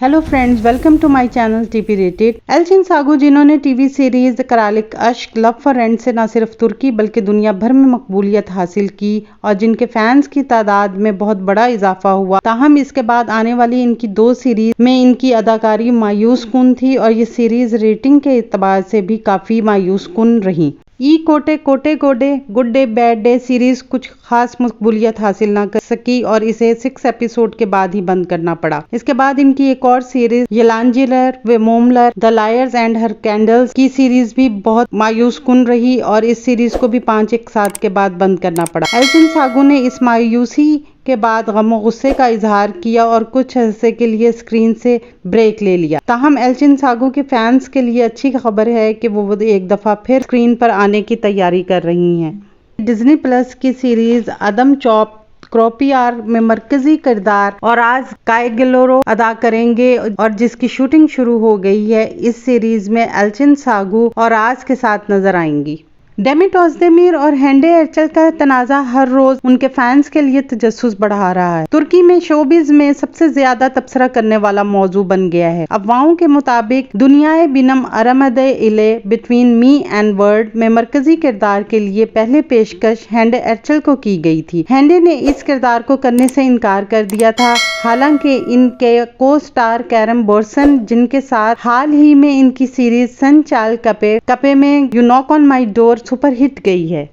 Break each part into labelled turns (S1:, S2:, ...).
S1: Hello friends, welcome to my channel TP rated. Elçin Sangu, जिन्होंने TV series करालिक Ashk love for rent से न सिर्फ तुर्की बल्कि दुनिया भर में मकबूलियत हासिल की और जिनके फैंस की तादाद में बहुत बड़ा इजाफा हुआ, ताहम इसके बाद आने वाली इनकी 2 सीरीज में इनकी अदाकारी मायूस कुन थी और ये सीरीज रेटिंग के एतबार से भी काफी मायूस कुन रही। ई कोटे कोटे कोडे good day bad day series कुछ खास मकबूलियत हासिल ना कर सकी और इसे 6 एपिसोड के बाद ही बंद करना पड़ा। इसके बाद इनकी एक और सीरीज यलांजिलर व मोमलर the liars and her candles की सीरीज भी बहुत मायूस कुन रही और इस सीरीज को भी 5 एक साथ के बाद बंद करना पड़ा। एल्चिन सागू ने इस मायूसी के बाद गम और गुस्से का इजहार किया और कुछ अरसे के लिए स्क्रीन से ब्रेक ले लिया। ताहम एल्चिन सागू के फैंस के लिए अच्छी खबर है कि वो एक दफा फिर स्क्रीन पर आने की तैयारी कर रही हैं। डिज्नी प्लस की सीरीज अदम चॉप क्रोपियार में मरकजी किरदार और आज कायगलोरो अदा करेंगे और जिसकी शूटिंग शुरू हो गई है। इस सीरीज में एल्चिन सागू और आज के साथ नजर आएंगी। डेमिट ओज़देमिर और हैंडे एरचल का तनाज़ा हर रोज उनके फैंस के लिए तजस्सुस बढ़ा रहा है। तुर्की में शोबिज में सबसे ज्यादा तबसरा करने वाला मौजू बन गया है। अफवाहों के मुताबिक दुनियाए बिनम अरमदे इले बिटवीन मी एंड वर्ल्ड में मरकजी किरदार के लिए पहले पेशकश हैंडे एरचल को की गई थी। हैंडे ने इस किरदार को करने से इनकार कर दिया था, हालांकि इनके को स्टार कैरम बोर्सन, जिनके साथ हाल ही में इनकी सीरीज सन चाल कपे में you knock on my door super hit गई है।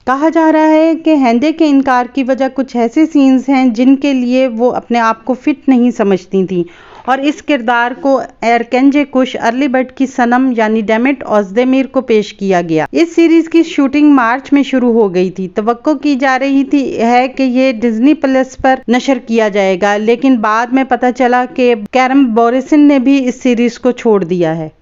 S1: कहा जा रहा है कि हैंडे के इनकार की वजह कुछ ऐसे सीन्स हैं जिनके लिए वो अपने आप को फिट नहीं समझती थी और इस किरदार को एरकेंजे कुश अर्ली बर्ड की सनम यानी डेमिट ओज़देमिर को पेश किया गया। इस सीरीज की शूटिंग मार्च में शुरू हो गई थी। तवक्को की जा रही थी है कि ये डिज्नी प्लस पर नशर किया जाएगा, लेकिन बाद में पता चला कि कैरम बोरिसन ने भी इस सीरीज को छोड़ दिया है।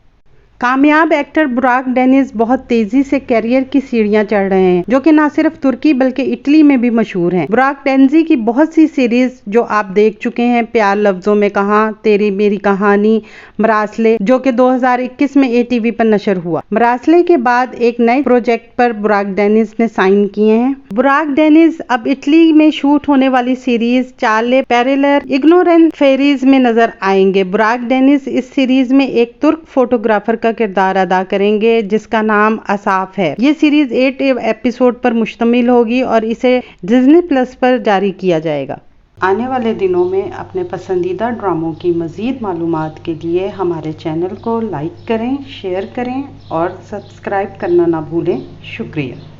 S1: कामयाब एक्टर बुराक डेनिस बहुत तेजी से कैरियर की सीढ़ियां चढ़ रहे हैं, जो कि न सिर्फ तुर्की बल्कि इटली में भी मशहूर हैं। बुराक डेनिस की बहुत सी सीरीज जो आप देख चुके हैं, प्यार लफ्जों में कहा, तेरी मेरी कहानी, मरासले, जो कि 2021 में ATV पर नशर हुआ। मरासले के बाद एक नए प्रोजेक्ट पर बुराक डेनिस ने साइन किए हैं। बुराक डेनिस अब इटली में शूट होने वाली series Charlie parallel ignorant fairies में नजर आएंगे। बुराक डेनिस इस सीरीज में एक तुर्क फोटोग्राफर का किरदार अदा करेंगे जिसका नाम असाफ है। ये सीरीज 8 एपिसोड पर मुश्तमिल होगी और इसे डिज्नी प्लस पर जारी किया जाएगा। आने वाले दिनों में अपने पसंदीदा ड्रामों की मज़ीद मालूमात के लिए हमारे चैनल को लाइक करें, शेयर करें और सब्सक्राइब करना ना भूलें। शुक्रिया।